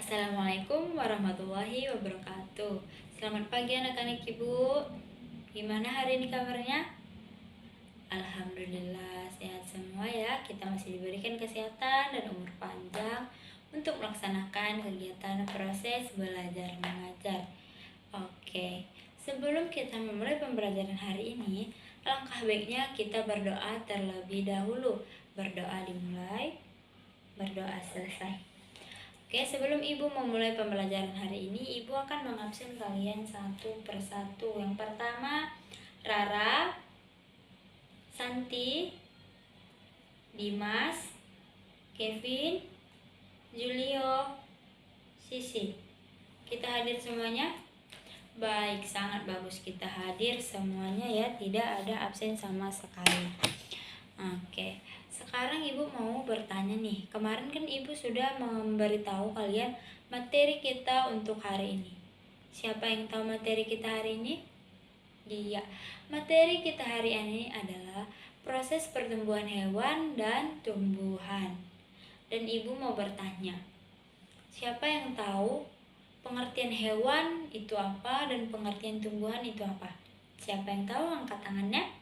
Assalamualaikum warahmatullahi wabarakatuh. Selamat pagi anak-anak ibu. Gimana hari ini kabarnya? Alhamdulillah sehat semua ya. Kita masih diberikan kesehatan dan umur panjang untuk melaksanakan kegiatan proses belajar mengajar. Oke, sebelum kita memulai pembelajaran hari ini, alangkah baiknya kita berdoa terlebih dahulu. Berdoa dimulai, berdoa selesai. Oke, sebelum ibu memulai pembelajaran hari ini, ibu akan mengabsen kalian satu persatu. Yang pertama, Rara, Santi, Dimas, Kevin, Julio, Sisi. Kita hadir semuanya? Baik, sangat bagus kita hadir semuanya ya, tidak ada absen sama sekali. Oke, sekarang ibu mau bertanya nih. Kemarin kan ibu sudah memberitahu kalian materi kita untuk hari ini. Siapa yang tahu materi kita hari ini? Iya, materi kita hari ini adalah proses pertumbuhan hewan dan tumbuhan. Dan ibu mau bertanya, siapa yang tahu pengertian hewan itu apa dan pengertian tumbuhan itu apa? Siapa yang tahu, angkat tangannya?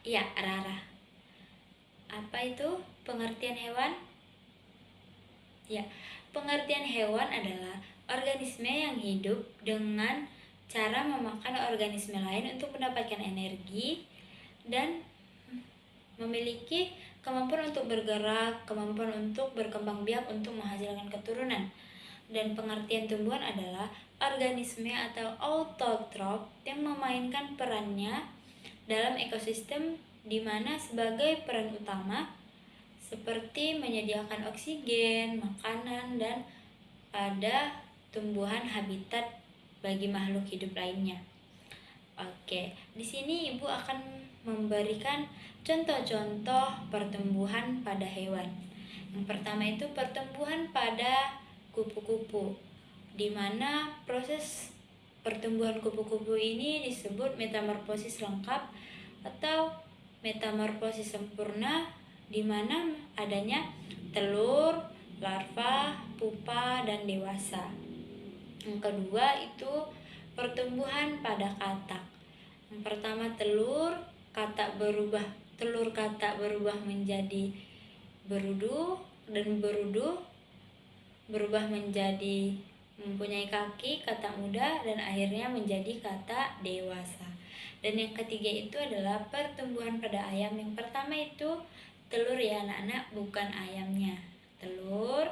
Iya, Rara. Apa itu pengertian hewan? Ya, pengertian hewan adalah organisme yang hidup dengan cara memakan organisme lain untuk mendapatkan energi dan memiliki kemampuan untuk bergerak, kemampuan untuk berkembang biak untuk menghasilkan keturunan. Dan pengertian tumbuhan adalah organisme atau autotrof yang memainkan perannya dalam ekosistem di mana sebagai peran utama seperti menyediakan oksigen, makanan, dan pada tumbuhan habitat bagi makhluk hidup lainnya. Oke, di sini ibu akan memberikan contoh-contoh pertumbuhan pada hewan. Yang pertama itu pertumbuhan pada kupu-kupu, di mana proses pertumbuhan kupu-kupu ini disebut metamorfosis lengkap atau metamorfosis sempurna, di mana adanya telur, larva, pupa, dan dewasa. Yang kedua itu pertumbuhan pada katak. Yang pertama telur katak berubah menjadi berudu, dan berudu berubah menjadi mempunyai kaki, katak muda, dan akhirnya menjadi katak dewasa. Dan yang ketiga itu adalah pertumbuhan pada ayam. Yang pertama itu telur ya anak-anak, bukan ayamnya. Telur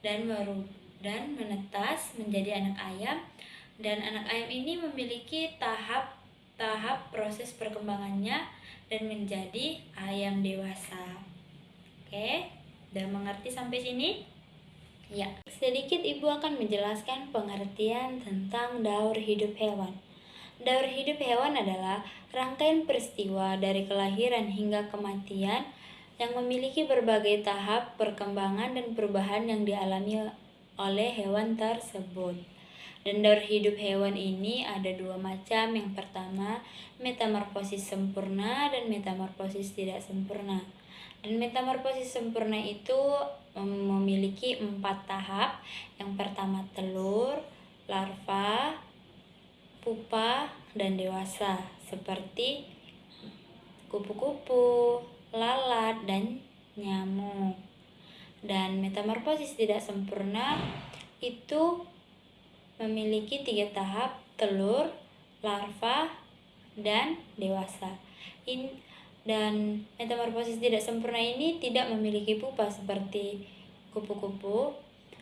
dan menetas menjadi anak ayam, dan anak ayam ini memiliki tahap proses perkembangannya dan menjadi ayam dewasa. Oke, udah mengerti sampai sini? Ya, sedikit ibu akan menjelaskan pengertian tentang daur hidup hewan. Daur hidup hewan adalah rangkaian peristiwa dari kelahiran hingga kematian yang memiliki berbagai tahap perkembangan dan perubahan yang dialami oleh hewan tersebut. Dan daur hidup hewan ini ada dua macam. Yang pertama, metamorfosis sempurna dan metamorfosis tidak sempurna. Dan metamorfosis sempurna itu memiliki 4 tahap. Yang pertama telur, larva, pupa, dan dewasa, seperti kupu-kupu, lalat, dan nyamuk. Dan metamorfosis tidak sempurna itu memiliki 3 tahap, telur, larva, dan dewasa. Dan metamorfosis tidak sempurna ini tidak memiliki pupa seperti kupu-kupu,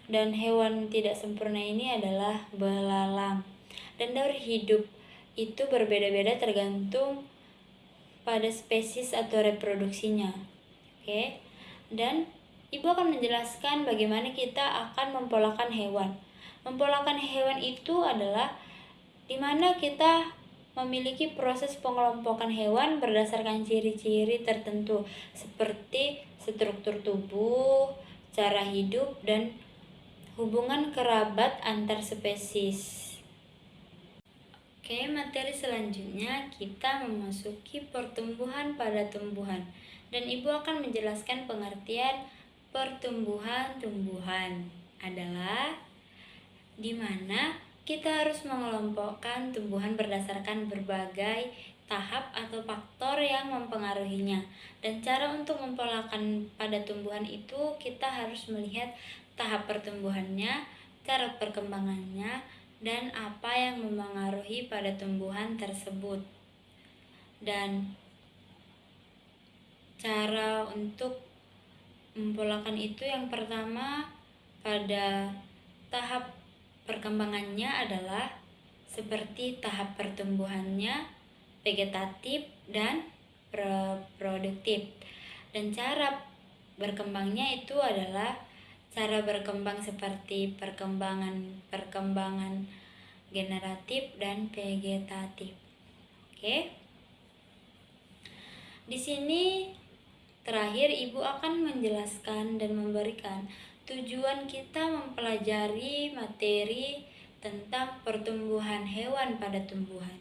dan hewan tidak sempurna ini adalah belalang. Dan daur hidup itu berbeda-beda tergantung pada spesies atau reproduksinya. Oke. Dan ibu akan menjelaskan bagaimana kita akan mempolakan hewan. Mempolakan hewan itu adalah dimana kita memiliki proses pengelompokan hewan berdasarkan ciri-ciri tertentu seperti struktur tubuh, cara hidup, dan hubungan kerabat antar spesies. Oke, materi selanjutnya kita memasuki pertumbuhan pada tumbuhan, dan ibu akan menjelaskan pengertian pertumbuhan-tumbuhan. adalah di mana kita harus mengelompokkan tumbuhan berdasarkan berbagai tahap atau faktor yang mempengaruhinya. Dan cara untuk mempolakan pada tumbuhan itu kita harus melihat tahap pertumbuhannya, cara perkembangannya, dan apa yang mempengaruhi pada tumbuhan tersebut. Dan cara untuk mempolakan itu yang pertama pada tahap perkembangannya adalah seperti tahap pertumbuhannya, vegetatif, dan reproduktif. Dan cara berkembangnya itu adalah cara berkembang seperti perkembangan generatif dan vegetatif. Oke. Di sini terakhir Ibu akan menjelaskan dan memberikan tujuan kita mempelajari materi tentang pertumbuhan hewan pada tumbuhan.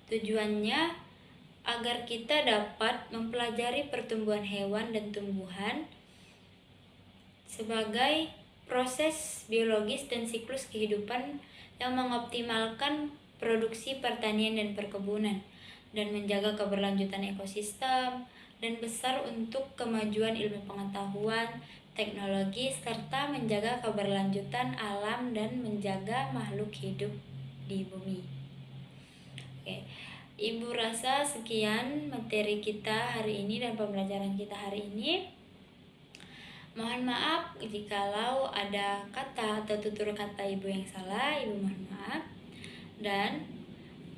Tujuannya agar kita dapat mempelajari pertumbuhan hewan dan tumbuhan sebagai proses biologis dan siklus kehidupan yang mengoptimalkan produksi pertanian dan perkebunan dan menjaga keberlanjutan ekosistem dan besar untuk kemajuan ilmu pengetahuan, teknologi, serta menjaga keberlanjutan alam dan menjaga makhluk hidup di bumi. Oke, Ibu rasa sekian materi kita hari ini dan pembelajaran kita hari ini. Mohon maaf jikalau ada kata atau tutur kata Ibu yang salah, Ibu mohon maaf. Dan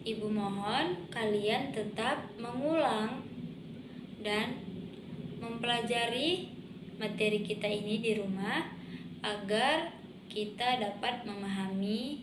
Ibu mohon kalian tetap mengulang dan mempelajari materi kita ini di rumah agar kita dapat memahami